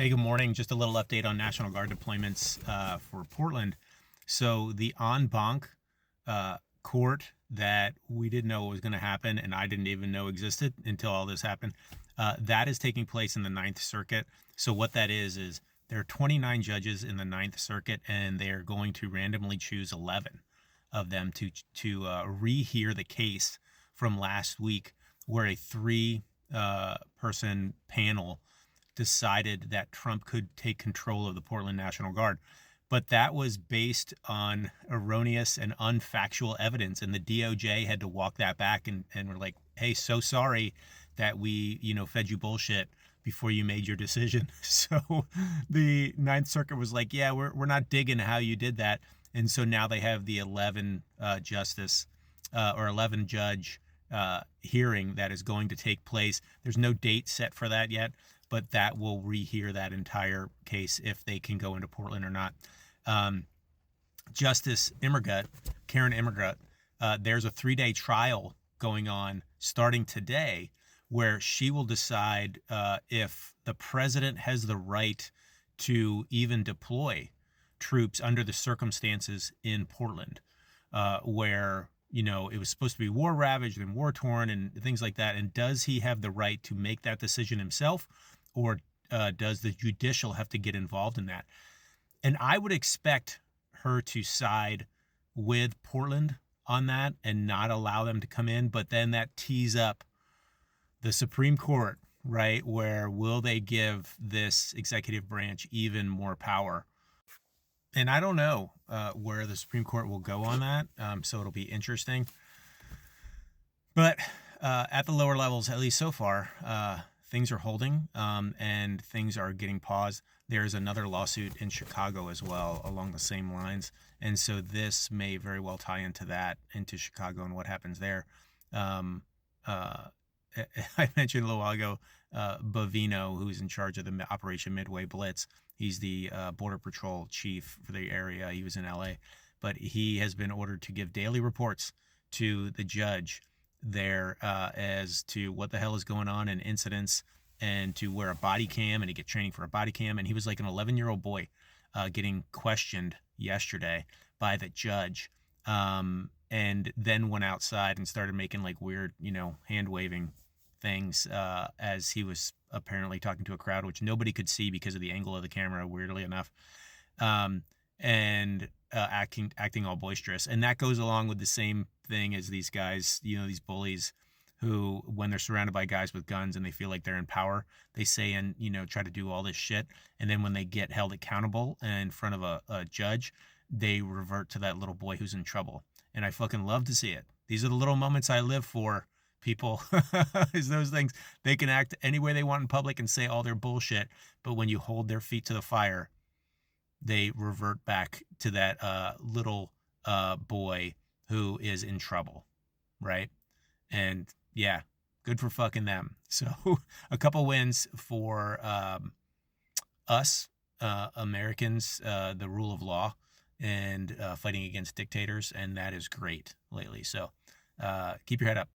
Hey, good morning. Just a little update on National Guard deployments for Portland. So the en banc court that we didn't know was going to happen, and I didn't even know existed until all this happened, that is taking place in the Ninth Circuit. So what that is there are 29 judges in the Ninth Circuit, and they are going to randomly choose 11 of them to rehear the case from last week, where a three-person panel decided that Trump could take control of the Portland National Guard. But that was based on erroneous and unfactual evidence. And the DOJ had to walk that back and were like, hey, so sorry that we, fed you bullshit before you made your decision. So the Ninth Circuit was like, yeah, we're not digging how you did that. And so now they have the 11 justice or 11 judge hearing that is going to take place. There's no date set for that yet, but that will rehear that entire case if they can go into Portland or not. Justice Karen Immergut, there's a 3-day trial going on starting today where she will decide if the president has the right to even deploy troops under the circumstances in Portland, where it was supposed to be war ravaged and war torn and things like that. And does he have the right to make that decision himself, or does the judicial have to get involved in that? And I would expect her to side with Portland on that and not allow them to come in. But then that tees up the Supreme Court, right? Where will they give this executive branch even more power? And I don't know where the Supreme Court will go on that. So it'll be interesting. But at the lower levels, at least so far, things are holding and things are getting paused. There's another lawsuit in Chicago as well along the same lines. And so this may very well tie into that, into Chicago and what happens there. I mentioned a little while ago, Bovino, who's in charge of the Operation Midway Blitz. He's the Border Patrol chief for the area. He was in LA, but he has been ordered to give daily reports to the judge there as to what the hell is going on in incidents, and to wear a body cam and to get training for a body cam. And he was like an 11-year-old boy getting questioned yesterday by the judge, and then went outside and started making like weird, hand waving things as he was apparently talking to a crowd, which nobody could see because of the angle of the camera, weirdly enough, and acting all boisterous. And that goes along with the same thing as these guys, these bullies who, when they're surrounded by guys with guns and they feel like they're in power, they say and, try to do all this shit. And then when they get held accountable in front of a judge, they revert to that little boy who's in trouble. And I fucking love to see it. These are the little moments I live for, people. Is those things. They can act any way they want in public and say all their bullshit, but when you hold their feet to the fire, they revert back to that little boy who is in trouble, right? And yeah, good for fucking them. So a couple wins for us Americans, the rule of law, and fighting against dictators, and that is great lately. So keep your head up.